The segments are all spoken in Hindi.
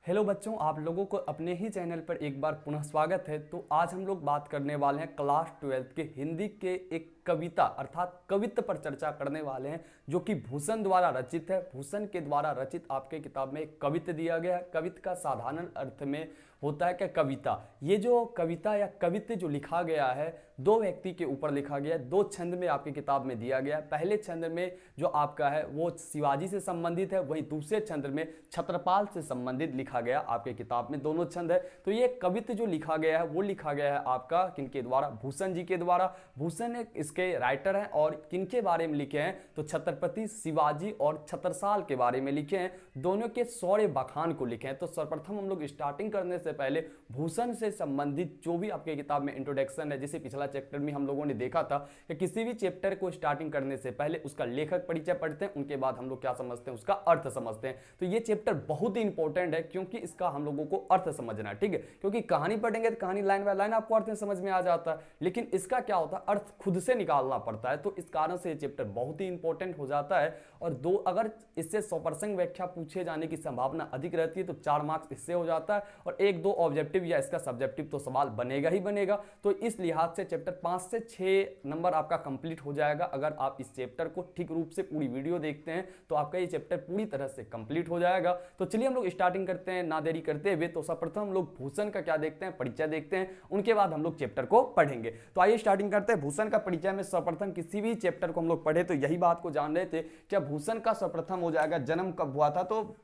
हेलो बच्चों, आप लोगों को अपने ही चैनल पर एक बार पुनः स्वागत है। तो आज हम लोग बात करने वाले हैं क्लास 12 के हिंदी के एक कविता अर्थात कवित्त पर चर्चा करने वाले हैं, जो कि भूषण द्वारा रचित है। भूषण के द्वारा रचित आपके किताब में एक कवित्त दिया गया है। कवित्त का साधारण अर्थ में होता है क्या, कविता। ये जो कविता या कवित्त जो लिखा गया है, दो व्यक्ति के ऊपर लिखा गया है, दो छंद में आपकी किताब में दिया गया है। पहले छंद में जो आपका है वो शिवाजी से संबंधित है, वहीं दूसरे छंद में छत्रपाल से संबंधित लिखा गया आपके किताब में, दोनों छंद है। तो ये कवित्त जो लिखा गया है वो लिखा गया है आपका किनके द्वारा, भूषण जी के द्वारा। भूषण एक इसके राइटर हैं और किनके बारे में लिखे हैं, तो छत्रपति शिवाजी और छत्रसाल के बारे में लिखे हैं। दोनों के शौर्य बखान को लिखे हैं। तो सर्वप्रथम हम लोग स्टार्टिंग करने से पहले भूषण से संबंधित जो भी आपके किताब में इंट्रोडक्शन है, जैसे पिछला चैप्टर में हम लोगों ने देखा था कि किसी भी चैप्टर को स्टार्टिंग करने से पहले उसका लेखक परिचय पढ़ते हैं, उनके बाद हम लोग क्या समझते हैं, उसका अर्थ समझते हैं। तो ये चैप्टर बहुत ही इंपॉर्टेंट है क्योंकि इसका हम लोगों को अर्थ समझना है, ठीक है। क्योंकि कहानी पढ़ेंगे तो कहानी लाइन बाय लाइन आपको अर्थ समझ में आ जाता है, लेकिन इसका क्या होता है, अर्थ खुद से निकालना पड़ता है। तो इस कारण से ये चैप्टर बहुत ही इंपॉर्टेंट हो जाता है। और दो अगर इससे 100% व्याख्या पूछे जाने की संभावना अधिक रहती है तो 4 मार्क्स इससे हो जाता है, और 1-2 ऑब्जेक्टिव या इसका सब्जेक्टिव तो सवाल बनेगा ही बनेगा। तो इस लिहाज से चैप्टर 5 से 6 नंबर आपका कंप्लीट हो जाएगा। अगर आप इस चैप्टर को ठीक रूप से पूरी वीडियो देखते हैं तो आपका ये चैप्टर पूरी तरह से कंप्लीट हो जाएगा। तो चलिए हम लोग स्टार्टिंग करते हैं ना देरी करते हुए। तो सर्वप्रथम हम लोग भूषण का क्या देखते हैं, परिचय देखते हैं, उनके बाद हम लोग चैप्टर को पढ़ेंगे। तो आइए स्टार्टिंग करते हैं भूषण का परिचय में। सर्वप्रथम किसी भी चैप्टर को हम लोग पढ़े तो यही बात को जान रहे थे, क्या भूषण का सर्वप्रथम हो जाएगा जन्म कब हुआ था। तो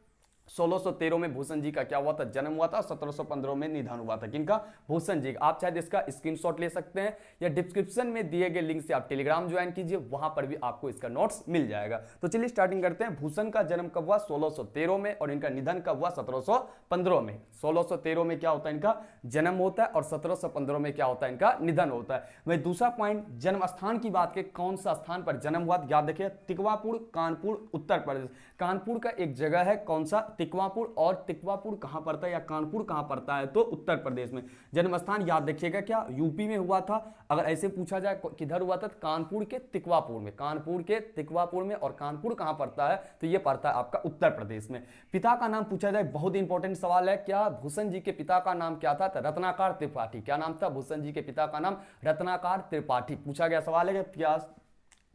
1613 में भूषण जी का क्या हुआ था, जन्म हुआ था। 1715 में निधन हुआ था किनका, भूषण जी का। आप शायद इसका स्क्रीनशॉट ले सकते हैं या डिस्क्रिप्शन में दिए गए लिंक से आप टेलीग्राम ज्वाइन कीजिए, वहां पर भी आपको इसका नोट्स मिल जाएगा। तो चलिए स्टार्टिंग करते हैं। भूषण का जन्म कब हुआ, 1613 में, और इनका निधन कब हुआ, 1715 में। 1613 में क्या होता है, इनका जन्म होता है, और 1715 में क्या होता है, इनका निधन होता है। वही दूसरा पॉइंट, जन्म स्थान की बात करें, कौन सा स्थान पर जन्म हुआ, याद रखिए तिकवापुर, कानपुर, उत्तर प्रदेश। कानपुर का एक जगह है, कौन सा, तिकवापुर। और तिकवापुर कहां पड़ता है या कानपुर कहां पड़ता है, तो उत्तर प्रदेश में। जन्म स्थान याद रखिएगा, क्या यूपी में हुआ था। अगर ऐसे पूछा जाए किधर हुआ था, कानपुर के तिकवापुर में, कानपुर के तिकवापुर में। और कानपुर कहां पड़ता है, तो ये पड़ता है आपका उत्तर प्रदेश में। पिता का नाम पूछा जाए, बहुत इंपॉर्टेंट सवाल है, क्या भूषण जी के पिता का नाम क्या था, तो रत्नाकर त्रिपाठी। क्या नाम था भूषण जी के पिता का नाम, रत्नाकर त्रिपाठी। पूछा गया सवाल है क्या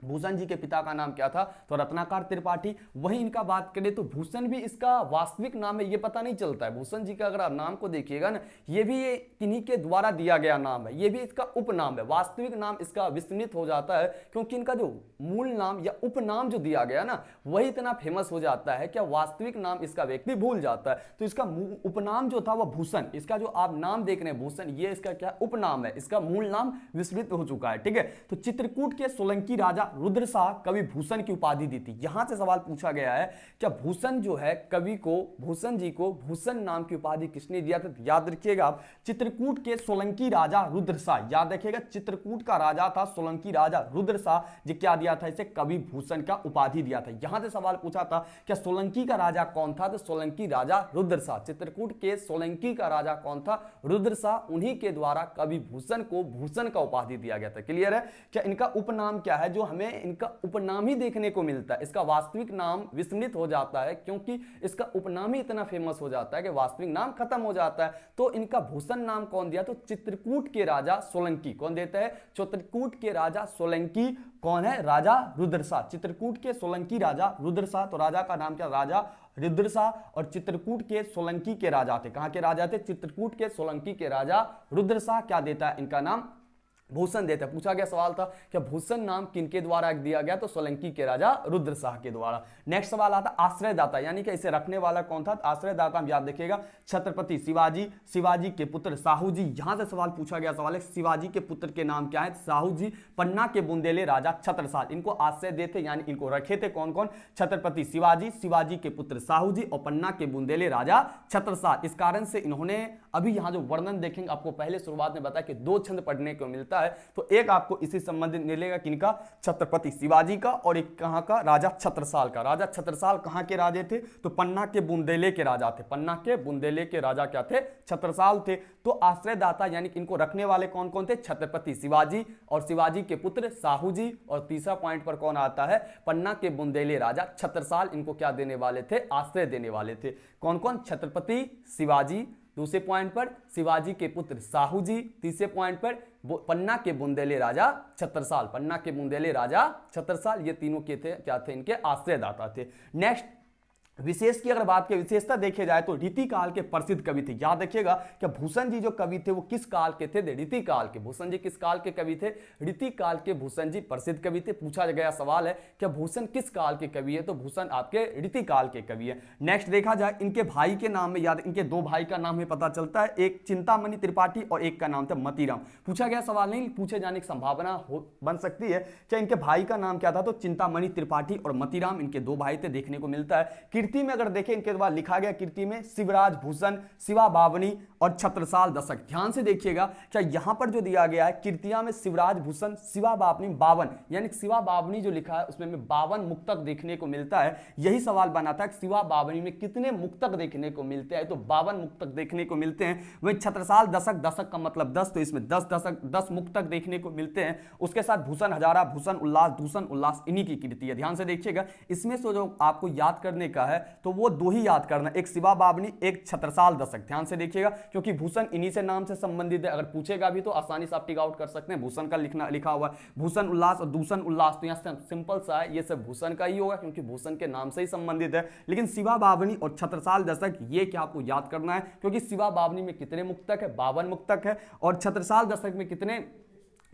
भूषण जी के पिता का नाम क्या था, तो रत्नाकर त्रिपाठी। वहीं इनका बात करें तो भूषण भी इसका वास्तविक नाम है, ये पता नहीं चलता है। भूषण जी का अगर आप नाम को देखिएगा ना, ये भी किन्हीं के द्वारा दिया गया नाम है, ये भी इसका उपनाम है। वास्तविक नाम इसका विस्मृत हो जाता है क्योंकि इनका जो मूल नाम या उपनाम जो दिया गया ना, वही इतना फेमस हो जाता है, क्या वास्तविक नाम इसका व्यक्ति भूल जाता है। तो इसका उपनाम जो था वह भूषण, इसका जो आप नाम देख रहे हैं भूषण, ये इसका क्या उपनाम है, इसका मूल नाम विस्मृत हो चुका है, ठीक है। तो चित्रकूट के सोलंकी राजा रुद्रशाह कवि भूषण की उपाधि दी थी। यहां से सवाल पूछा गया है, क्या भूषण जो है कवि को, भूषण जी को भूषण नाम की उपाधि किसने दिया था। याद रखिएगा आप, चित्रकूट के सोलंकी राजा रुद्रशाह, याद रखिएगा चित्रकूट का राजा था सोलंकी राजा रुद्रशाह जी, क्या दिया था इसे, कवि भूषण का उपाधि दिया था। यहां से सवाल पूछा था क्या सोलंकी का राजा कौन था, तो सोलंकी राजा रुद्रशाह। चित्रकूट के सोलंकी का राजा कौन था, रुद्रशाह। उन्हीं के द्वारा कवि भूषण को भूषण का उपाधि दिया गया था। क्लियर है। क्या इनका उपनाम क्या है, जो हमें इनका उपनाम ही देखने को मिलता है, इसका वास्तविक नाम विस्मृत हो जाता है क्योंकि इसका उपनाम ही इतना फेमस हो जाता है कि वास्तविक नाम खत्म हो जाता है। तो इनका भूषण नाम कौन दिया, तो चित्रकूट के राजा सोलंकी। कौन देता है, चित्रकूट के राजा सोलंकी। कौन है, राजा रुद्रशाह। चित्रकूट के सोलंकी राजा रुद्रशाह। तो राजा का नाम क्या, राजा रुद्रशाह। और चित्रकूट के सोलंकी के राजा थे, कहां के राजा थे, चित्रकूट के सोलंकी के राजा रुद्रशाह। क्या देता है, इनका नाम भूषण देता है। पूछा गया सवाल था क्या भूषण नाम किनके द्वारा दिया गया, तो सोलंकी के राजा रुद्रशाह के द्वारा। नेक्स्ट सवाल आता आश्रयदाता, यानी कि इसे रखने वाला कौन था, आश्रयदाता हम याद रखिएगा छत्रपति शिवाजी, शिवाजी के पुत्र साहू जी। यहां से सवाल पूछा गया, सवाल है शिवाजी के पुत्र के नाम क्या है, साहू जी। पन्ना के बुंदेले राजा छत्रसाल, इनको आश्रय देते यानी इनको रखे थे कौन कौन, छत्रपति शिवाजी, शिवाजी के पुत्र साहू जी, और पन्ना के बुंदेले राजा छत्रसाल। इस कारण से इन्होंने, अभी यहां जो वर्णन देखेंगे आपको पहले शुरुआत में बताया कि 2 छंद पढ़ने को मिलता मिलता है। तो एक आपको इसी संबंधित मिलेगा किनका, छत्रपति शिवाजी का, और एक कहां का, राजा छत्रसाल का। राजा छत्रसाल कहां के राजे थे, तो पन्ना के बुंदेले के राजा थे। पन्ना के बुंदेले के राजा क्या थे, छत्रसाल थे। तो आश्रयदाता यानी इनको रखने वाले कौन कौन थे, छत्रपति शिवाजी और शिवाजी के पुत्र साहू जी, और तीसरा पॉइंट पर कौन आता है, पन्ना के बुंदेले राजा छत्रसाल, इनको क्या देने वाले थे, आश्रय देने वाले थे। कौन कौन, छत्रपति शिवाजी, दूसरे पॉइंट पर शिवाजी के पुत्र साहू जी, तीसरे पॉइंट पर पन्ना के बुंदेले राजा छत्रसाल। पन्ना के बुंदेले राजा छत्रसाल, ये तीनों के थे, क्या थे, इनके आश्रयदाता थे। नेक्स्ट विशेष की अगर बात की विशेषता देखे जाए तो रीति काल के प्रसिद्ध कवि थे। याद रखिएगा कि भूषण जी जो कवि थे वो किस काल के थे, रीति काल के। भूषण जी किस काल के कवि थे, रीति काल के भूषण जी प्रसिद्ध कवि थे। पूछा गया सवाल है कि भूषण किस काल के कवि है, तो भूषण आपके रीति काल के कवि है। नेक्स्ट देखा जाए इनके भाई के नाम में, याद इनके दो भाई का नाम में पता चलता है, एक चिंतामणि त्रिपाठी और एक का नाम था मतीराम। पूछा गया सवाल नहीं, पूछे जाने की संभावना बन सकती है। क्या इनके भाई का नाम क्या था, तो चिंतामणि त्रिपाठी और मतीराम, इनके दो भाई थे, देखने को मिलता है। कीर्ति में अगर देखें, इनके द्वारा लिखा गया कीर्ति में शिवराज भूषण, शिवा बावनी और छत्रसाल दशक। ध्यान से देखिएगा, क्या यहां पर जो दिया गया है कीर्तियां में शिवराज भूषण, शिवा बावनी 52, यानी शिवा बावनी जो लिखा है उसमें 52 मुक्तक देखने को मिलता है। यही सवाल बना था कि शिवा बावनी में कितने मुक्तक देखने को मिलते हैं, तो 52 मुक्तक देखने को मिलते हैं। वही छत्रसाल दशक, दशक का मतलब 10, तो इसमें 10 दशक 10 मुक्तक देखने को मिलते हैं। उसके साथ भूषण हजारा, भूषण उल्लास, दूषण उल्लास, इन्हीं की कीर्ति है। ध्यान से देखिएगा, इसमें से जो आपको याद करने का है तो वो दो ही याद करना, एक शिवा बावनी, एक छत्रसाल दशक। ध्यान से देखिएगा, क्योंकि भूषण इन्हीं से नाम से संबंधित है। अगर पूछेगा भी तो आसानी से आप टिक आउट कर सकते हैं, भूषण का लिखा हुआ है। भूषण उल्लास और दूषण उल्लास, तो यहाँ सिंपल सा है, ये सब भूषण का ही होगा क्योंकि भूषण के नाम से ही संबंधित है। लेकिन शिवा बावनी और छत्रसाल दशक, ये क्या आपको याद करना है, क्योंकि शिवा बावनी में कितने मुक्तक है, 52 मुक्तक है, और छत्रसाल दशक में कितने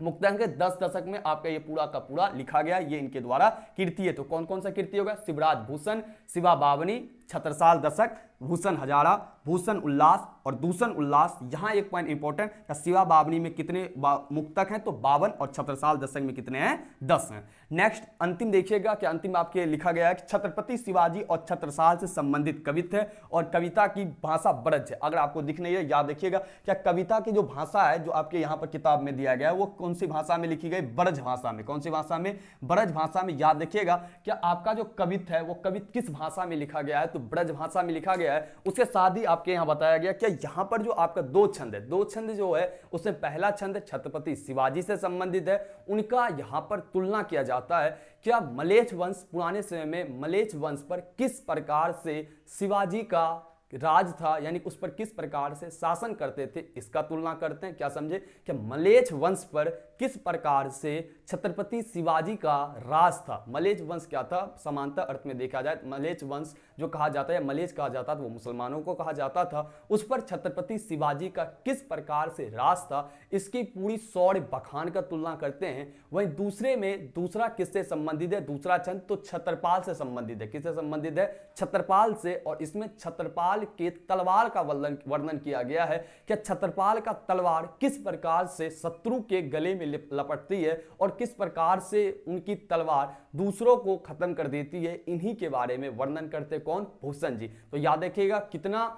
मुक्तक है, 10 दशक में आपका ये पूरा का पूरा लिखा गया, ये इनके द्वारा कीर्ति है। तो कौन कौन सा कीर्ति होगा, शिवराज भूषण, शिवा बावनी, छत्रसाल दशक, भूषण हजारा, भूषण उल्लास और दूषण उल्लास। यहां एक पॉइंट इंपॉर्टेंट, शिवा बावनी में कितने मुक्तक हैं, तो 52, और छत्रसाल दशक में कितने हैं, 10 हैं। नेक्स्ट अंतिम देखिएगा कि अंतिम आपके लिखा गया है कि छत्रपति शिवाजी और छत्रसाल से संबंधित कवित्व है और कविता की भाषा ब्रज है। अगर आपको दिख नहीं है, याद रखिएगा, क्या कविता की जो भाषा है जो आपके यहाँ पर किताब में दिया गया है वो कौन सी भाषा में लिखी गई, ब्रज भाषा में। कौन सी भाषा में, ब्रज भाषा में। याद रखिएगा, क्या आपका जो कवित्व है वो कवित्व किस भाषा में लिखा गया है, तो ब्रज भाषा में लिखा गया है। उसके साथ ही आपके यहाँ बताया गया कि यहाँ पर जो आपका दो छंद है, दो छंद जो है उसमें पहला छंद छत्रपति शिवाजी से संबंधित है, उनका यहाँ पर तुलना किया जाता है। क्या मलेच्छ वंश, पुराने समय में मलेच्छ वंश पर किस प्रकार से शिवाजी का राज था, यानी उस पर किस प्रकार से शासन करते थे, इसका तुलना करते हैं। क्या समझे, कि मलेच्छ वंश पर किस प्रकार से छत्रपति शिवाजी का राज था। मलेच्छ वंश क्या था, समांतर अर्थ में देखा जाए मलेच्छ वंश जो कहा जाता है, मलेच्छ कहा जाता था, वो मुसलमानों को कहा जाता था, उस पर छत्रपति शिवाजी का किस प्रकार से राज था, इसकी पूरी शौर्य बखान का तुलना करते हैं। वहीं दूसरे में दूसरा किससे संबंधित है, दूसरा छंद तो छत्रपाल से संबंधित है। किससे संबंधित है, छत्रपाल से, और इसमें छत्रपाल के तलवार का वर्णन किया गया है कि छत्रपाल का तलवार किस प्रकार से शत्रु के गले में लपटती है और किस प्रकार से उनकी तलवार दूसरों को खत्म कर देती है। इन्हीं के बारे में वर्णन करते कौन, भूषण जी। तो याद रखिएगा कितना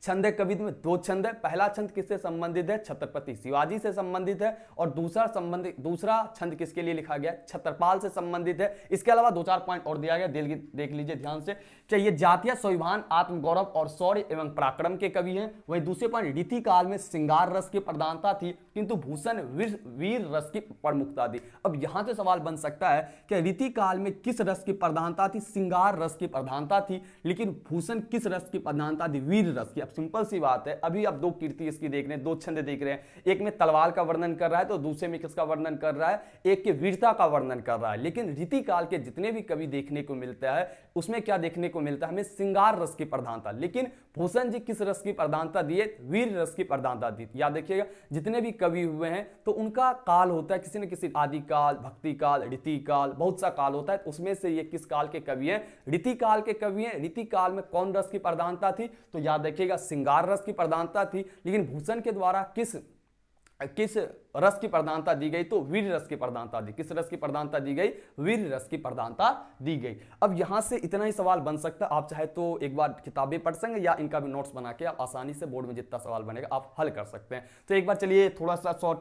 छंद है कवित्व में, दो छंद है। पहला छंद किससे संबंधित है, छत्रपति शिवाजी से संबंधित है, और दूसरा छंद किसके लिए लिखा गया, छत्रपाल से संबंधित है। इसके अलावा दो चार पॉइंट और दिया गया, देख लीजिए ध्यान से। ये जातीय स्वाभिमान, आत्मगौरव और शौर्य एवं पराक्रम के कवि हैं। वहीं दूसरे पॉइंट, रीति काल में श्रृंगार रस की प्रधानता थी किंतु भूषण वीर रस की प्रमुखता थी। अब यहां से सवाल बन सकता है कि रीति काल में किस रस की प्रधानता थी, श्रृंगार रस की प्रधानता थी, लेकिन भूषण किस रस की प्रधानता थी, वीर रस की। अब सिंपल सी बात है, अभी आप दो कीर्ति इसकी देख रहे हैं, दो छंद देख रहे हैं, एक में तलवार का वर्णन कर रहा है तो दूसरे में किसका वर्णन कर रहा है, एक के वीरता का वर्णन कर रहा है। लेकिन रीति काल के जितने भी कवि देखने को मिलता है उसमें क्या देखने को मिलता है, हमें श्रृंगार रस की प्रधानता। लेकिन भूषण जी किस रस की प्रधानता दिए, वीर रस की प्रधानता दी। याद रखिएगा, जितने भी कवि हुए हैं तो उनका काल होता है किसी न किसी, आदि काल, भक्ति काल, रीति काल, बहुत सा काल होता है। उसमें से ये किस काल के कवि हैं, रीति काल के कवि हैं। रीति काल में कौन रस की प्रधानता थी, तो याद रखिएगा श्रृंगार रस की प्रधानता थी। लेकिन भूषण के द्वारा किस रस की प्रधानता दी गई, तो वीर रस की प्रधानता दी। किस रस की प्रधानता दी गई, वीर रस की प्रधानता दी गई। अब यहां से इतना ही सवाल बन सकता है, आप चाहे तो एक बार किताबें पढ़ सकेंगे या इनका भी नोट्स बना के आप आसानी से बोर्ड में जितना सवाल बनेगा आप हल कर सकते हैं। तो एक बार चलिए थोड़ा सा शॉर्ट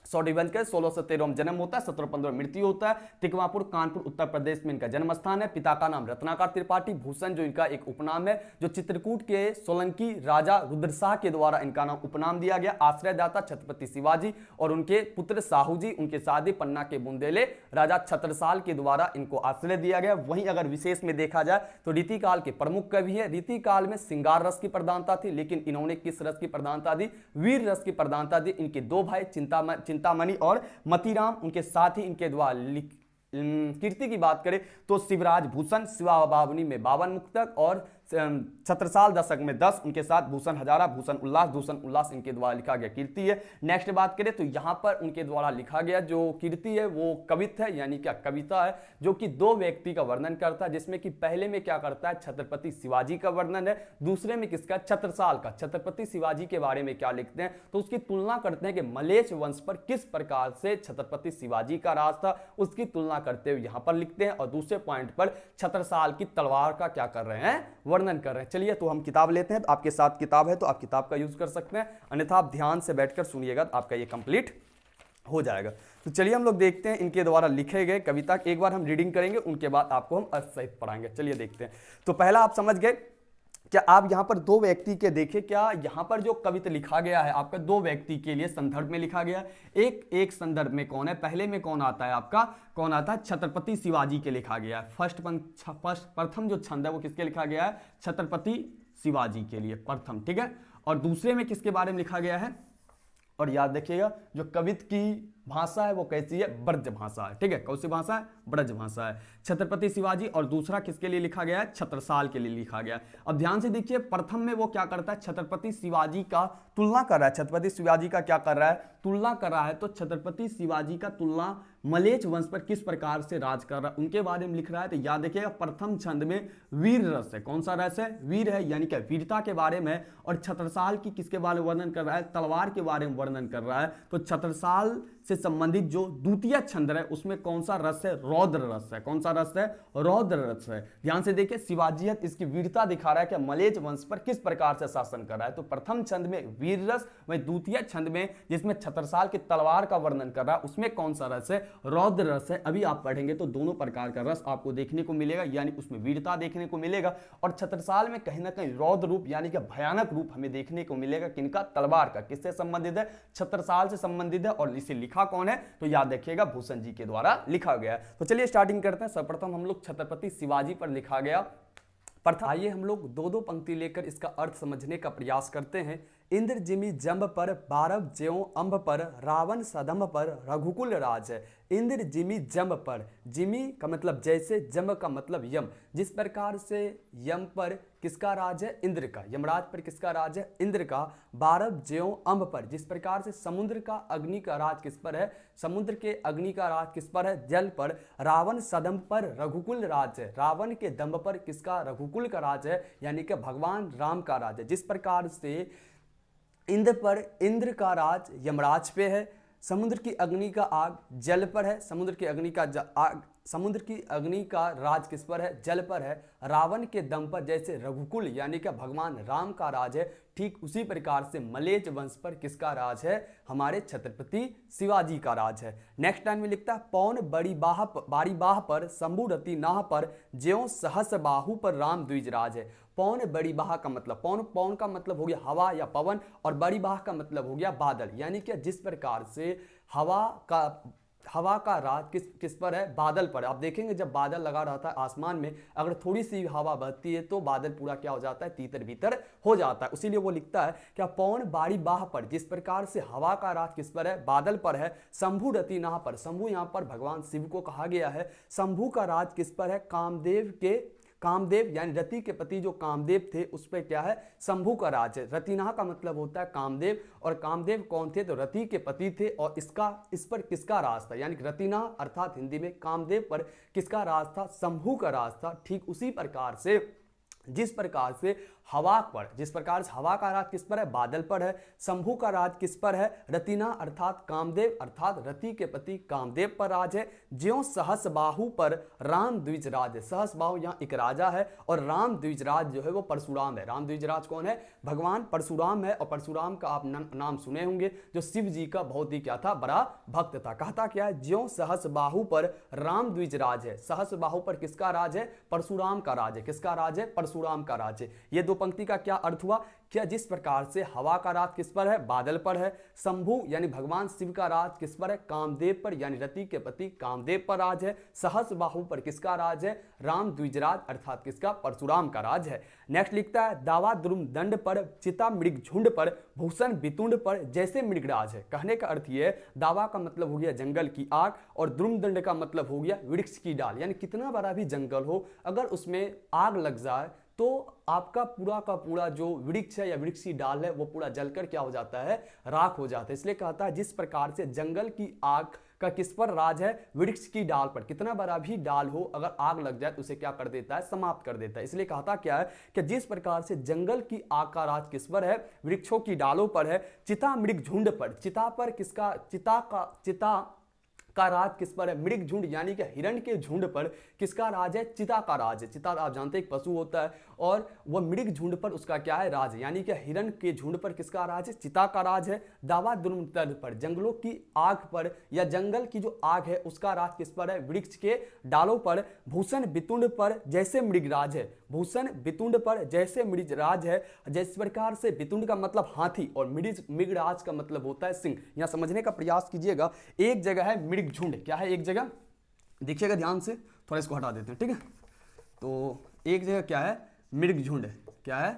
सॉरी बंद कर 1613 में जन्म होता है, 1715 मृत्यु होता है। तिकवापुर कानपुर उत्तर प्रदेश में इनका जन्म स्थान है। पिता का नाम रत्नाकर त्रिपाठी, भूषण जो इनका एक उपनाम है, जो चित्रकूट के सोलंकी राजा रुद्रशाह के द्वारा इनका नाम उपनाम दिया गया। आश्रयदाता छत्रपति शिवाजी और उनके पुत्र साहू जी, उनके शादी पन्ना के बुंदेले राजा छत्रसाल के द्वारा इनको आश्रय दिया गया। वहीं अगर विशेष में देखा जाए तो रीतिकाल के प्रमुख कवि है। रीतिकाल में श्रृंगार रस की प्रधानता थी, लेकिन इन्होंने किस रस की प्रधानता दी? वीर रस की प्रधानता दी। इनके दो भाई चिंतामणि और मतीराम, उनके साथ ही इनके द्वारा कीर्ति की बात करें तो शिवराज भूषण, शिवा बावनी में 52 मुक्तक और छत्रसाल दशक में 10, उनके साथ भूषण हजारा, भूषण उल्लास इनके द्वारा लिखा गया कीर्ति है। नेक्स्ट बात करें तो यहां पर उनके द्वारा लिखा गया जो कीर्ति है वो कवित है, यानी क्या कविता है, जो कि दो व्यक्ति का वर्णन करता है, जिसमें कि पहले में क्या करता है? छत्रपति शिवाजी का वर्णन है। दूसरे में किसका? छत्रसाल का। छत्रपति शिवाजी के बारे में क्या लिखते हैं तो उसकी तुलना करते हैं कि मलेच्छ वंश पर किस प्रकार से छत्रपति शिवाजी का राज था, उसकी तुलना करते हुए यहां पर लिखते हैं। और दूसरे पॉइंट पर छत्रसाल की तलवार का क्या कर रहे हैं? वर्णन कर रहे हैं। चलिए तो हम किताब लेते हैं, तो आपके साथ किताब है तो आप किताब का यूज कर सकते हैं, अन्यथा आप ध्यान से बैठकर सुनिएगा तो आपका ये कंप्लीट हो जाएगा। तो चलिए हम लोग देखते हैं इनके द्वारा लिखे गए कविता। एक बार हम रीडिंग करेंगे, उनके बाद आपको हम अर्थ सहित पढ़ाएंगे। चलिए देखते हैं। तो पहला आप समझ गए क्या? आप यहां पर दो व्यक्ति के देखें, क्या यहां पर जो कविता लिखा गया है आपका दो व्यक्ति के लिए संदर्भ में लिखा गया है। एक संदर्भ में कौन है? पहले में कौन आता है आपका? कौन आता है? छत्रपति शिवाजी के लिखा गया है। प्रथम जो छंद है वो किसके लिखा गया है? छत्रपति शिवाजी के लिए प्रथम, ठीक है। और दूसरे में किसके बारे में लिखा गया है? और याद रखिएगा जो कवित की भाषा है वो कैसी है? ब्रज भाषा है, ठीक है। कौन सी भाषा है? ब्रज भाषा है। छत्रपति शिवाजी। और दूसरा किसके लिए लिखा गया है? छत्रसाल के लिए लिखा गया है। अब ध्यान से देखिए, प्रथम में वो क्या करता है? छत्रपति शिवाजी का तुलना कर रहा है। छत्रपति शिवाजी का क्या कर रहा है? तुलना कर रहा है। तो छत्रपति शिवाजी का तुलना मलेच्छ वंश पर किस प्रकार से राज कर रहा है उनके बारे में लिख रहा है। तो याद देखिएगा प्रथम छंद में वीर रस है। कौन सा रस है? वीर है, यानी कि वीरता के बारे में। और छत्रसाल की किसके बारे में वर्णन कर रहा है? तलवार के बारे में वर्णन कर रहा है। तो छत्रसाल से संबंधित जो द्वितीय छंद है उसमें कौन सा रस है? रौद्र रस है। कौन सा रस है? रौद्र रस है। ध्यान से देखिए, शिवाजियत इसकी वीरता दिखा रहा है कि मलेच्छ वंश पर किस प्रकार से शासन कर रहा है। तो प्रथम छंद में वीर रस, वहीं द्वितीय छंद में जिसमें छत्रसाल की तलवार का वर्णन कर रहा है उसमें कौन सा रस है? रौद्र रस है। अभी आप पढ़ेंगे तो दोनों प्रकार का रस आपको देखने को मिलेगा, यानी उसमें वीरता देखने को मिलेगा। और छत्रसाल में कहीं ना कहीं रौद्र रूप यानी कि भयानक रूप हमें देखने को मिलेगा। किनका? तलवार का। किससे संबंधित है? छत्रसाल से संबंधित है। और इसे लिखा कौन है? तो याद रखिएगा भूषण जी के द्वारा लिखा गया है। तो चलिए स्टार्टिंग करते हैं। सर्वप्रथम हम लोग छत्रपति शिवाजी पर लिखा गया प्रथम। आइए हम लोग दो दो पंक्ति लेकर इसका अर्थ समझने का प्रयास करते हैं। इंद्र जिमि जंब पर, बारव ज्यों अंब पर, रावण सदम्भ पर, रघुकुल राज है। इंद्र जिमि जंब पर, जिमि का मतलब जैसे, जंब का मतलब यम। जिस प्रकार से यम पर किसका राज है? इंद्र का। यमराज पर किसका राज है? इंद्र का। बारव ज्यों अंब पर, जिस प्रकार से समुद्र का अग्नि का राज किस पर है? समुद्र के अग्नि का राज किस पर है? जल पर। रावण सदम्भ पर रघुकुल राज है। रावण के दंभ पर किसका? रघुकुल का राज है, यानी कि भगवान राम का राज है। जिस प्रकार से इंद्र पर इंद्र का राज यमराज पे है, समुद्र की अग्नि का आग जल पर है, समुद्र की अग्नि का राज किस पर है? जल पर है। रावण के दम पर जैसे रघुकुल यानी कि भगवान राम का राज है, ठीक उसी प्रकार से मलेच्छ वंश पर किसका राज है? हमारे छत्रपति शिवाजी का राज है। नेक्स्ट लाइन में लिखता है पौन बारी बाह पर, शंभु रति नाह पर, ज्यों सहस बाहु पर राम द्विज राज है। पौन बड़ी बाह का मतलब पौन का मतलब हो गया हवा या पवन, और बड़ी बाह का मतलब हो गया बादल। यानी कि जिस प्रकार से हवा का राज किस पर है? बादल पर। आप देखेंगे जब बादल लगा रहता है आसमान में, अगर थोड़ी सी हवा बहती है तो बादल पूरा क्या हो जाता है? तीतर भीतर हो जाता है। इसीलिए वो लिखता है क्या पौन बारी बाह पर, जिस प्रकार से हवा का राज किस पर है? बादल पर है। शंभु रति नाह पर, शंभु यहाँ पर भगवान शिव को कहा गया है। शंभु का राज किस पर है? कामदेव यानी रति के पति जो कामदेव थे उस पर क्या है? शंभु का राज है। रतिनाह का मतलब होता है कामदेव, और कामदेव कौन थे? तो रति के पति थे। और इस पर किसका राज था? यानी कि रतिनाह अर्थात हिंदी में कामदेव पर किसका राज था? शंभु का राज था। ठीक उसी प्रकार से जिस प्रकार से हवा पर, जिस प्रकार से हवा का राज किस पर है, बादल पर है। शंभु का राज किस पर है, रतिना अर्थात कामदेव अर्थात रति के पति कामदेव पर राज है। ज्यों सहस बाहु पर राम द्विज राज है। सहस बाहु यहाँ एक राजा है और राम द्विज राज जो है वो परशुराम है। राम द्विज राज कौन है, भगवान परशुराम है। और परशुराम का आप नाम सुने होंगे, जो शिव जी का बहुत ही क्या था, बड़ा भक्त था। कहता क्या है, ज्यों सहस बाहु पर राम द्विज राज है। सहस बाहु पर किसका राज है, परशुराम का राज है। किसका राज है, परशुराम का राज है। ये दो पंक्ति का क्या अर्थ हुआ, क्या जिस प्रकार से हवा का राज किस पर है, बादल पर है। शंभु यानी भगवान शिव का राज किस पर है, कामदेव पर, यानी रति के पति कामदेव पर राज है। सहस बाहु पर किसका राज है, राम द्विजराज अर्थात किसका, परशुराम का राज है। नेक्स्ट लिखता है, दावा द्रुम दंड पर चिता मृग झुंड पर भूषण बितुंड पर जैसे मृगराज है। कहने का अर्थ यह है, दावा का मतलब हो गया जंगल की आग और द्रुम दंड का मतलब हो गया वृक्ष की डाल। यानी कितना बड़ा भी जंगल हो, अगर उसमें आग लग जाए तो आपका पूरा का पूरा जो वृक्ष है या वृक्ष की डाल है वो पूरा जलकर क्या हो जाता है, राख हो जाता है। इसलिए कहता है जिस प्रकार से जंगल की आग का किस पर राज है, वृक्ष की डाल पर। कितना बड़ा भी डाल हो, अगर आग लग जाए तो उसे क्या कर देता है, समाप्त कर देता है। इसलिए कहता क्या है कि जिस प्रकार से जंगल की आग का राज किस पर है, वृक्षों की डालों पर है। चिता मृग झुंड पर, चिता पर किसका, चिता का राज किस पर है, मृग झुंड यानी कि हिरण के झुंड पर किसका राज है, चिता का राज है। चिता आप जानते हैं एक पशु होता है और वह मृग झुंड पर उसका क्या है, राज है। यानी कि हिरण के झुंड पर किसका राज है, चिता का राज है। दावा द्रुम तल पर, जंगलों की आग पर या जंगल की जो आग है उसका राज किस पर है, वृक्ष के डालों पर। भूषण बितुंड पर जैसे मृगराज है, भूषण बितुंड पर जैसे मृगराज है। जिस प्रकार से बितुंड का मतलब हाथी और मृगराज का मतलब होता है सिंह। यहां समझने का प्रयास कीजिएगा, एक जगह है मृग झुंड, क्या है एक जगह, देखिएगा ध्यान से, थोड़ा इसको हटा देते हैं, ठीक है। तो एक जगह क्या है, मृग झुंड, क्या है,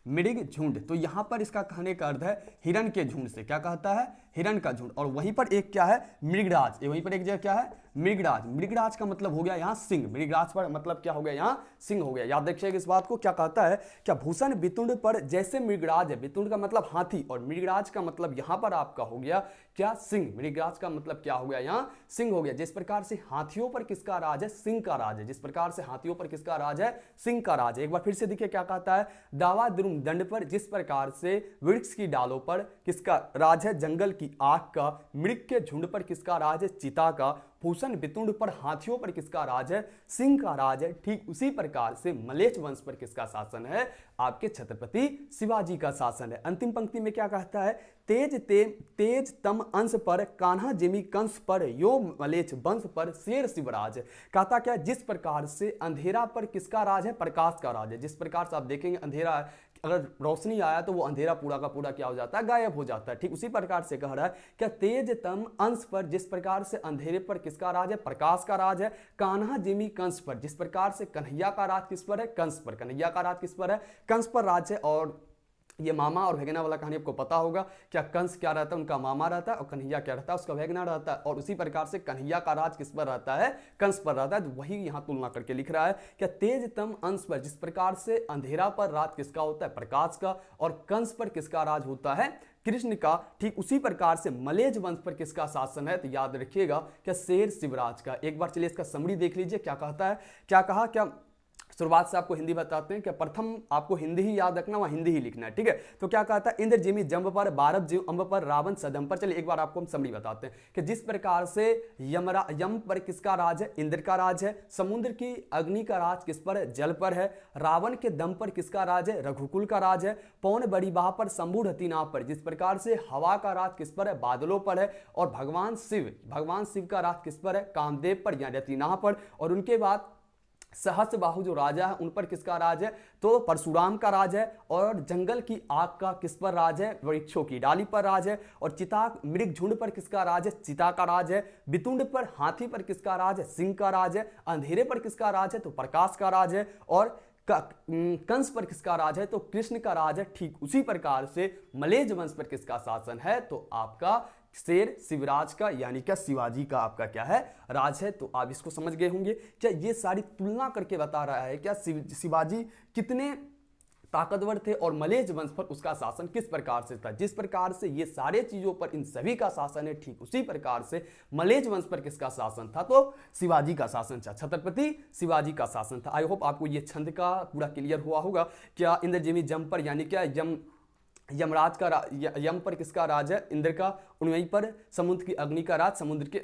मृग झुंड। तो यहां पर इसका कहने का अर्थ है हिरण के झुंड से, क्या कहता है, हिरण का झुंड। और वहीं पर एक क्या है, मृगराज, वहीं पर एक जगह क्या है, मृगराज। मृगराज का मतलब हो गया यहाँ सिंह, मृगराज पर मतलब क्या हो गया, यहाँ सिंह हो गया। याद रखिएगा इस बात को। क्या कहता है, क्या भूषण बितुंड पर जैसे मृगराज है, बितुंड का मतलब हाथी और मृगराज का मतलब यहां पर आपका हो गया क्या, सिंह। मृगराज का मतलब क्या हो गया, यहाँ सिंह हो गया। जिस प्रकार से हाथियों पर किसका राज है, सिंह का राज है। जिस प्रकार से हाथियों पर किसका राज है, सिंह का राज है। एक बार फिर से देखिए क्या कहता है, दावा द्रुम दंड पर, जिस प्रकार से वृक्ष की डालों पर किसका राज है, जंगल की आग का। मृग के झुंड पर किसका राज है, चिता का। भूषण बितुंड पर हाथियों पर किसका राज है, सिंह का राज है। ठीक उसी प्रकार से मलेच्छ वंश पर किसका शासन है, आपके छत्रपति शिवाजी का शासन है। अंतिम पंक्ति में क्या कहता है, तेज तम अंश पर कान्हा जिमी कंस पर यो मलेच्छ वंश पर शेर शिवराज। कहता क्या, जिस प्रकार से अंधेरा पर किसका राज है, प्रकाश का राज है। जिस प्रकार से आप देखेंगे अंधेरा, अगर रोशनी आया तो वो अंधेरा पूरा का पूरा क्या हो जाता है, गायब हो जाता है। ठीक उसी प्रकार से कह रहा है क्या, तेजतम अंश पर, जिस प्रकार से अंधेरे पर किसका राज है, प्रकाश का राज है। कान्हा जिमी कंस पर, जिस प्रकार से कन्हैया का राज किस पर है, कंस पर। कन्हैया का राज किस पर है, कंस पर राज है। और ये मामा और भैगना वाला कहानी आपको पता होगा, क्या कंस क्या रहता है, उनका मामा रहता है और कन्हैया क्या रहता है, उसका भैगना रहता है। और उसी प्रकार से कन्हैया का राज किस पर रहता है, कंस पर रहता है। तो वही यहां तुलना करके लिख रहा है, क्या तेजतम अंश पर, जिस प्रकार से अंधेरा पर राज किसका होता है, प्रकाश का। और कंस पर किसका राज होता है, कृष्ण का। ठीक उसी प्रकार से मलेच्छ वंश पर किसका शासन है, तो याद रखिएगा क्या, शेर शिवराज का। एक बार चलिए इसका समरी देख लीजिए क्या कहता है। क्या कहा, क्या शुरुआत से आपको हिंदी बताते हैं कि प्रथम आपको हिंदी ही याद रखना, वहां हिंदी ही लिखना है, ठीक है। तो क्या कहता है, इंद्र जिमी जंब पर, बारब जीव अंब पर, रावण सदम पर। चलिए एक बार आपको हम समरी बताते हैं कि जिस प्रकार से यम पर किसका राज है, इंद्र का राज है। समुद्र की अग्नि का राज किस पर है, जल पर है। रावण के दम पर किसका राज है, रघुकुल का राज है। पौन बड़ी बाह पर, शंभु ढतीनाभ पर। जिस प्रकार से हवा का राज किस पर है, बादलों पर है। और भगवान शिव का राज किस पर है, कामदेव पर या रतिनाभ पर। और उनके बाद सहस बाहु जो राजा है उन पर किसका राज है, तो परशुराम का राज है। और जंगल की आग का किस पर राज है, वृक्षों की डाली पर राज है। और चिता मृग झुंड पर किसका राज है, चिता का राज है। बितुंड पर हाथी पर किसका राज है, सिंह का राज है। अंधेरे पर किसका राज है, तो प्रकाश का राज है। और कंस पर किसका राज है, तो कृष्ण का राज है। ठीक उसी प्रकार से मलेच्छ वंश पर किसका शासन है, तो आपका शेर शिवराज का, यानी क्या शिवाजी का आपका क्या है, राज है। तो आप इसको समझ गए होंगे। क्या ये सारी तुलना करके बता रहा है क्या, शिवाजी कितने ताकतवर थे और मलेज वंश पर उसका शासन किस प्रकार से था। जिस प्रकार से ये सारे चीजों पर इन सभी का शासन है, ठीक उसी प्रकार से मलेज वंश पर किसका शासन था, तो शिवाजी का शासन था, छत्रपति शिवाजी का शासन था। आई होप आपको ये छंद का पूरा क्लियर हुआ होगा। क्या इंद्रजिमी जम पर यानी क्या यमराज का यम पर किसका राज है, इंद्र का। वहीं पर समुद्र की अग्नि का राज,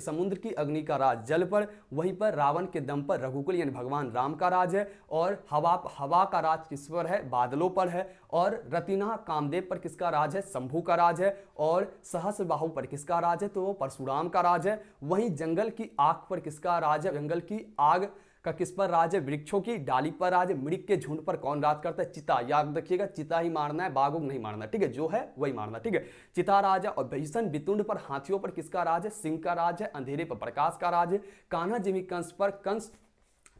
समुद्र की अग्नि का राज जल पर। वहीं पर रावण के दम पर रघुकुल यानी भगवान राम का राज है। और हवा का राज किस पर है, बादलों पर है। और रतिना कामदेव पर किसका राज है, शंभू का राज है। और सहस्रबाहु पर किसका राज है, तो वो परशुराम का राज है। वहीं जंगल की आग पर किसका राज है, जंगल की आग का किस पर राज है, वृक्षों की डाली पर राज है। मृग के झुंड पर कौन राज करता है, चिता। याद रखिएगा, चिता ही मारना है, बाघ नहीं मारना, ठीक है, जो है वही मारना, ठीक है। चिता राज है। और भीषण वितुंड पर हाथियों पर किसका राज है, सिंह का राज है। अंधेरे पर प्रकाश का राज है। कान्हा जिमी कंस पर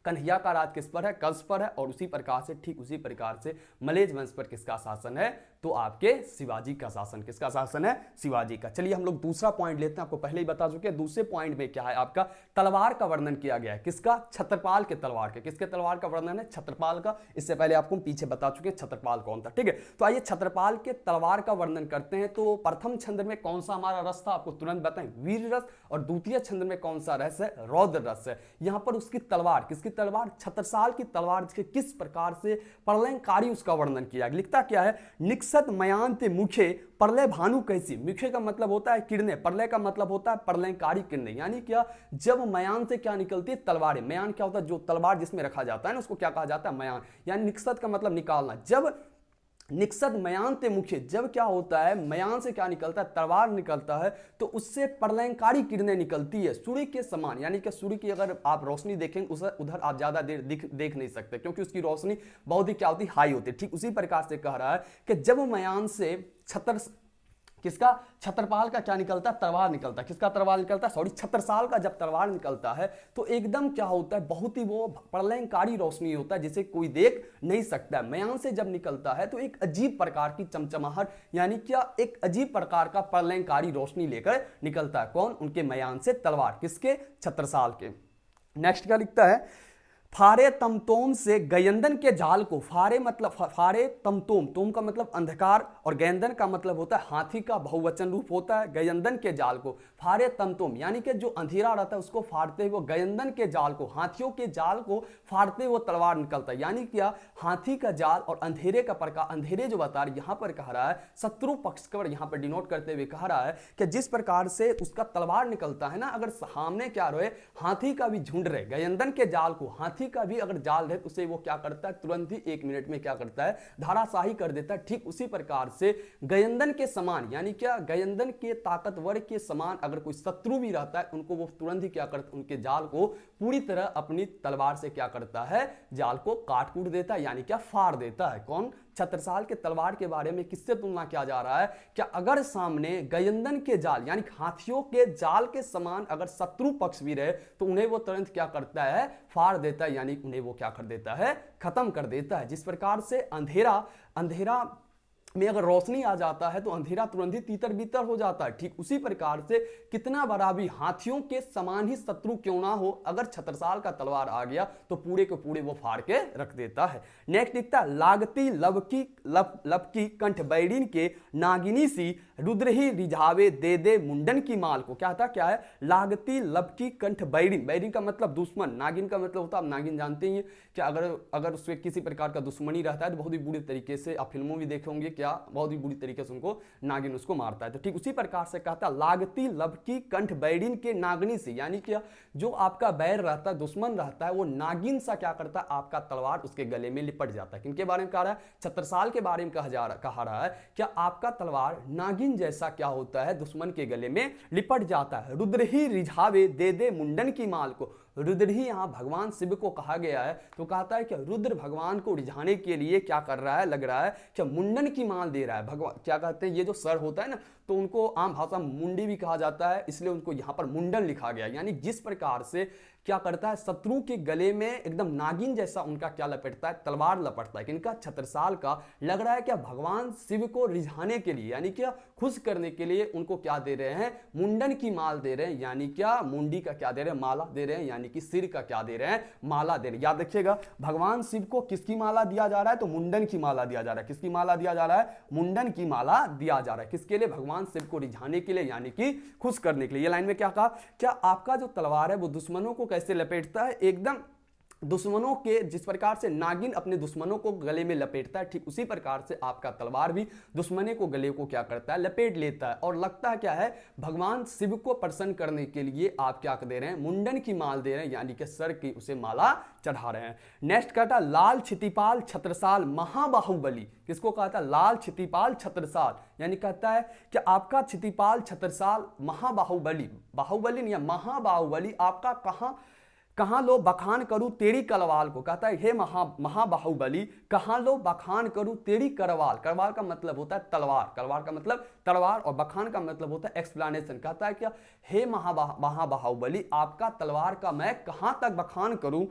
कन्हैया का राज किस पर है, कंस पर है। और उसी प्रकार से ठीक उसी प्रकार से मलेज वंश पर किसका शासन है, तो आपके शिवाजी का शासन। किसका शासन है, शिवाजी का। चलिए हम लोग दूसरा पॉइंट लेते हैं। आपको पहले ही बता चुके हैं, दूसरे पॉइंट में क्या है, आपका तलवार का वर्णन किया गया है। किसका, छत्रपाल के तलवार के। किसके तलवार का वर्णन है, छत्रपाल का। इससे पहले आपको पीछे बता चुके हैं छत्रपाल कौन था, ठीक है। तो आइए छत्रपाल के तलवार का वर्णन करते हैं। तो प्रथम छंद में कौन सा हमारा रस था, आपको तुरंत बताएं, वीर रस। और द्वितीय छंद में कौन सा रस है, रौद्र रस है। यहां पर उसकी तलवार, किसकी तलवार, छत्रसाल की तलवार किस प्रकार से प्रलयंकारी उसका वर्णन किया। लिखता क्या है, निक्षत मयांत मुखे प्रलय भानु कैसी। मुखे का मतलब होता है किरणें, प्रलय का मतलब होता है प्रलयंकारी किरणें। यानी क्या, जब मयान से क्या निकलती है, तलवारें। मयान क्या होता है, जो तलवार जिसमें रखा जाता है ना, उसको क्या कहा जाता है, मयान। यानी निक्षत का मतलब निकालना। जब निक्षत मयान ते मुखे, जब क्या होता है, मयान से क्या निकलता है, तलवार निकलता है, तो उससे प्रलयंकारी किरणें निकलती है सूर्य के समान। यानी कि सूर्य की अगर आप रोशनी देखेंगे उधर आप ज्यादा देर देख नहीं सकते, क्योंकि उसकी रोशनी बहुत ही क्या होती है, हाई होती है। ठीक उसी प्रकार से कह रहा है कि जब मयान से किसका, छत्रपाल का क्या निकलता है, तलवार निकलता है। किसका तलवार निकलता है, सॉरी, छत्रसाल का जब तलवार निकलता है तो एकदम क्या होता है, बहुत ही वो प्रलयंकारी रोशनी होता है, जिसे कोई देख नहीं सकता है। मयान से जब निकलता है तो एक अजीब प्रकार की चमचमाहट, यानी क्या एक अजीब प्रकार का प्रलयंकारी रोशनी लेकर निकलता है। कौन, उनके मयान से तलवार, किसके, छत्रसाल के। नेक्स्ट क्या लिखता है, फारे तमतोम से गयंदन के जाल को। फारे मतलब फारे तमतोम, तोम का मतलब अंधकार और गयंदन का मतलब होता है हाथी का बहुवचन रूप होता है। गयंदन के जाल को फारे तमतोम, यानी कि जो अंधेरा रहता है उसको फाड़ते हुए, गयंदन के जाल को, हाथियों के जाल को फाड़ते हुए तलवार निकलता है। यानी क्या, हाथी का जाल और अंधेरे का प्रकार, अंधेरे जो बता रहे यहां पर कह रहा है, शत्रु पक्ष पर यहां पर डिनोट करते हुए कह रहा है कि जिस प्रकार से उसका तलवार निकलता है ना, अगर सामने क्या रहे, हाथी का भी झुंड रहे, गयंदन के जाल को, हाथी का भी अगर जाल है, उसे वो क्या करता है, तुरंत ही 1 मिनट में क्या करता है, धाराशाही कर देता है। ठीक उसी प्रकार से गयंदन के समान, यानी क्या, गयंदन के ताकतवर के समान अगर कोई शत्रु भी रहता है, उनको वो तुरंत ही क्या करता है, उनके जाल को पूरी तरह अपनी तलवार से क्या करता है, जाल को काट कूट देता है, यानी क्या, फाड़ देता है। कौन, छत्रसाल के तलवार के बारे में किससे तुलना किया जा रहा है, क्या अगर सामने गयंदन के जाल यानी हाथियों के जाल के समान अगर शत्रु पक्ष भी रहे तो उन्हें वो तुरंत क्या करता है, फाड़ देता है, यानी उन्हें वो क्या कर देता है, खत्म कर देता है। जिस प्रकार से अंधेरा में अगर रोशनी आ जाता है तो अंधेरा तुरंत ही तीतर बीतर हो जाता है, ठीक उसी प्रकार से कितना बड़ा भी हाथियों के समान ही शत्रु क्यों ना हो, अगर छत्रसाल का तलवार आ गया तो पूरे के पूरे वो फाड़ के रख देता है। नेक्स्ट लिखता है, लागती लबकी कंठ बैरिन के नागिनी सी रुद्र ही रिझावे दे दे मुंडन की माल को। क्या था, क्या है, लागती लबकी कंठ बैरिन, बैरिन का मतलब दुश्मन, नागिन का मतलब होता है, आप नागिन जानते ही हैं, क्या अगर उसमें किसी प्रकार का दुश्मनी रहता है तो बहुत ही बुरी तरीके से, आप फिल्मों में देखे होंगे, क्या बहुत ही बुरी तरीके से उनको नागिन उसको मारता है। तो ठीक उसी प्रकार से कहता है, लागती लबकी कंठ बैरिन के नागिनी से, यानी क्या, जो आपका बैर रहता है, दुश्मन रहता है, वो नागिन सा क्या करता है, आपका तलवार उसके गले में लिपट जाता है। किनके बारे में कह रहा है, छत्रसाल के बारे में कहा रहा है, क्या आपका तलवार नागिन जैसा क्या होता है, दुश्मन के गले में लिपट जाता है। रुद्र ही रिझावे दे दे मुंडन की माल को, रुद्र ही यहां भगवान शिव को कहा गया है, तो कहता है कि रुद्र भगवान को रिझाने के लिए क्या कर रहा है, लग रहा है कि मुंडन की माल दे रहा है। भगवान क्या कहते हैं, ये जो सर होता है ना, तो उनको आम भाषा में मुंडी भी कहा जाता है, इसलिए उनको यहां पर मुंडन लिखा गया। यानी जिस प्रकार से क्या करता है, शत्रु के गले में एकदम नागिन जैसा उनका क्या लपेटता है, तलवार लपटता है। किनका, छत्रसाल का। लग रहा है क्या भगवान शिव को रिझाने के लिए, यानी क्या खुश करने के लिए उनको क्या दे रहे हैं, मुंडन की माल दे रहे हैं, यानी क्या मुंडी का क्या दे रहे हैं, माला दे रहे हैं, यानी कि सिर का क्या दे रहे हैं, माला दे रहे हैं। याद रखिएगा, भगवान शिव को किसकी माला दिया जा रहा है, तो मुंडन की माला दिया जा रहा है। किसकी माला दिया जा रहा है, मुंडन की माला दिया जा रहा है। किसके लिए, भगवान शिव को रिझाने के लिए, यानी कि खुश करने के लिए। ये लाइन में क्या कहा, क्या आपका जो तलवार है वो दुश्मनों को कैसे लपेटता है, एकदम दुश्मनों के, जिस प्रकार से नागिन अपने दुश्मनों को गले में लपेटता है, ठीक उसी प्रकार से आपका तलवार भी दुश्मने को गले को क्या करता है, लपेट लेता है। और लगता है क्या है, भगवान शिव को प्रसन्न करने के लिए आप क्या दे रहे हैं, मुंडन की माल दे रहे हैं, यानी कि सर की उसे माला चढ़ा रहे हैं। नेक्स्ट कहता है लाल क्षितिपाल छत्रसाल महाबाहुबली। किसको कहा था, लाल क्षितिपाल छत्रसाल, यानी कहता है कि आपका क्षितिपाल छत्रसाल महाबाहुबली, बाहुबली नहीं महाबाहुबली, आपका कहां लो बखान करूं तेरी करवाल को। कहता है हे महाबाहुबली, कहां लो बखान करूं तेरी करवाल। करवाल का मतलब होता है तलवार, करवाल का मतलब तलवार, और बखान का मतलब होता है एक्सप्लेनेशन। कहता है क्या, हे महाबाहुबली, आपका तलवार का मैं कहां तक बखान करूं,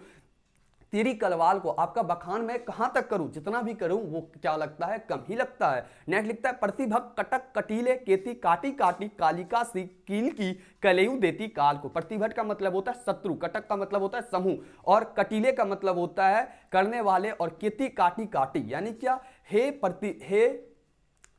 तेरी कलवाल को आपका बखान मैं कहां तक करूं, जितना भी करूं वो क्या लगता है, कम ही लगता है। नेक्स्ट लिखता है प्रतिभक कटक कटीले केती काटी काटी कालिका सी कील की कलेयु देती काल को। प्रतिभट का मतलब होता है शत्रु, कटक का मतलब होता है समूह, और कटीले का मतलब होता है करने वाले, और केती काटी काटी यानी क्या, हे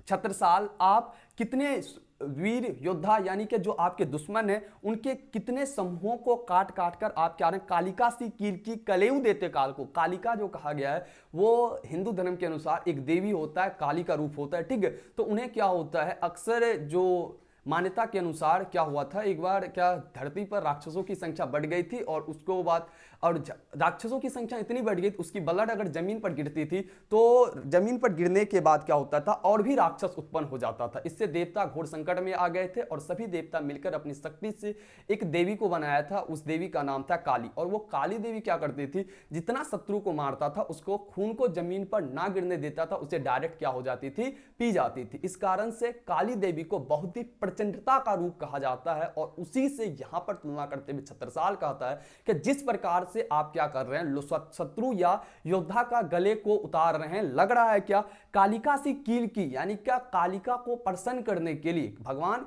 छत्रसाल आप कितने वीर योद्धा, यानी कि जो आपके दुश्मन हैं उनके कितने समूहों को काट काट कर आप क्या रहे, कालिका सी कील की कलेयु देते काल को। कालिका जो कहा गया है वो हिंदू धर्म के अनुसार एक देवी होता है, काली का रूप होता है, ठीक है। तो उन्हें क्या होता है, अक्सर जो मान्यता के अनुसार क्या हुआ था, एक बार क्या धरती पर राक्षसों की संख्या बढ़ गई थी, और उसको बाद और राक्षसों की संख्या इतनी बढ़ गई, उसकी ब्लड अगर जमीन पर गिरती थी तो जमीन पर गिरने के बाद क्या होता था, और भी राक्षस उत्पन्न हो जाता था। इससे देवता घोर संकट में आ गए थे, और सभी देवता मिलकर अपनी शक्ति से एक देवी को बनाया था। उस देवी का नाम था काली, और वो काली देवी क्या करती थी, जितना शत्रु को मारता था उसको खून को जमीन पर ना गिरने देता था, उसे डायरेक्ट क्या हो जाती थी, पी जाती थी। इस कारण से काली देवी को बहुत ही प्रचंडता का रूप कहा जाता है, और उसी से यहां पर तुलना करते हुए छत्रसाल कहता है कि जिस प्रकार से आप क्या कर रहे हैं, शत्रु या योद्धा का गले को उतार रहे हैं, लग रहा है क्या, कालिका सी कील की, यानी क्या कालिका को प्रसन्न करने के लिए भगवान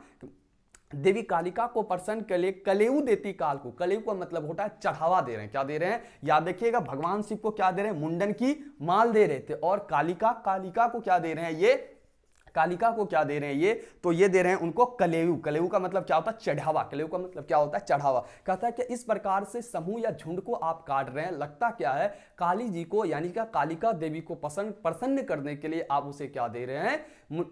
देवी कालिका को प्रसन्न के लिए कलेयु देती काल को। कलेयु का मतलब होता है चढ़ावा दे रहे हैं। क्या दे रहे हैं, याद रखिएगा, भगवान शिव को क्या दे रहे हैं, मुंडन की माल दे रहे थे, और कालिका को क्या दे रहे हैं, ये कालिका को क्या दे रहे हैं, ये तो ये दे रहे हैं उनको कलेयु। कलेयु का मतलब क्या होता है, चढ़ावा। कलेयु का मतलब क्या होता है, चढ़ावा। कहता है कि इस प्रकार से समूह या झुंड को आप काट रहे हैं, लगता क्या है, काली जी को यानी कि कालिका देवी को प्रसन्न करने के लिए आप उसे क्या दे रहे हैं,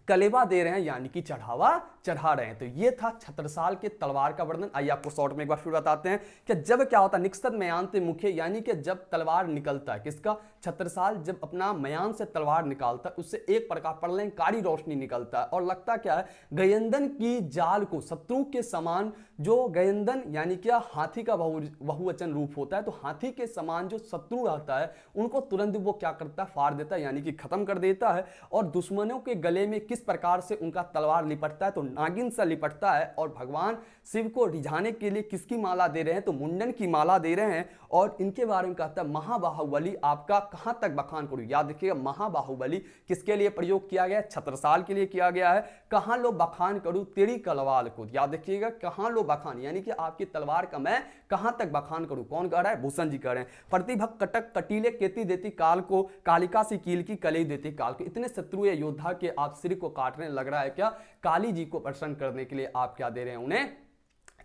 कलेवा दे रहे हैं, यानी कि चढ़ावा चढ़ा रहे हैं। तो ये था छत्रसाल के तलवार का वर्णन। आइए आपको शॉर्ट में एक बार फिर बताते हैं कि जब क्या होता है, निक्षत मयान से मुखे, यानी कि जब तलवार निकलता है, किसका, छत्रसाल जब अपना मयान से तलवार निकालता है, उससे एक प्रकार प्रलयंकारी रोशनी निकलता है, और लगता क्या है, गयंदन की जाल को शत्रु के समान, जो गयंदन यानी क्या हाथी का बहुवचन रूप होता है, तो हाथी के समान जो शत्रु रहता है उनको तुरंत वो क्या करता है, फाड़ देता है, यानी कि खत्म कर देता है। और दुश्मनों के गले में किस प्रकार से उनका तलवार लिपटता है, तो नागिन सा लिपटता है। और भगवान शिव को रिझाने के लिए किसकी माला दे रहे हैं, तो मुंडन की माला दे रहे हैं। और इनके बारे में कहता है महाबाहुबली, आपका कहां तक बखान करूं। याद रखिएगा, महाबाहुबली किसके लिए प्रयोग किया गया, छत्रसाल के लिए किया गया है। कहां लो बखान करूं तेरी कलवाल को। याद रखिएगा, कहां लो बखान, यानी कि आपकी तलवार का मैं कहां तक बखान करूं। कौन कह रहा है, भूषण जी कह रहे हैं। प्रतिभक कटक कटीले केती देती काल को, कालिका सी कील की कलेयु देती काल को। इतने शत्रु या योद्धा के आप सिर को काट रहे हैं, लग रहा है क्या, काली जी को प्रसन्न करने के लिए आप क्या दे रहे हैं, उन्हें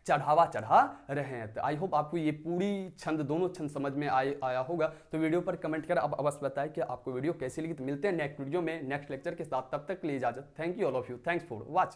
चढ़ावा चढ़ा रहे हैं। तो आई होप आपको ये पूरी छंद, दोनों छंद समझ में आया होगा। तो वीडियो पर कमेंट कर अब अवश्य बताएं कि आपको वीडियो कैसी लगी। तो मिलते हैं नेक्स्ट वीडियो में नेक्स्ट लेक्चर के साथ, तब तक के लिए इजाजत। Thank you all of you, thanks for watching.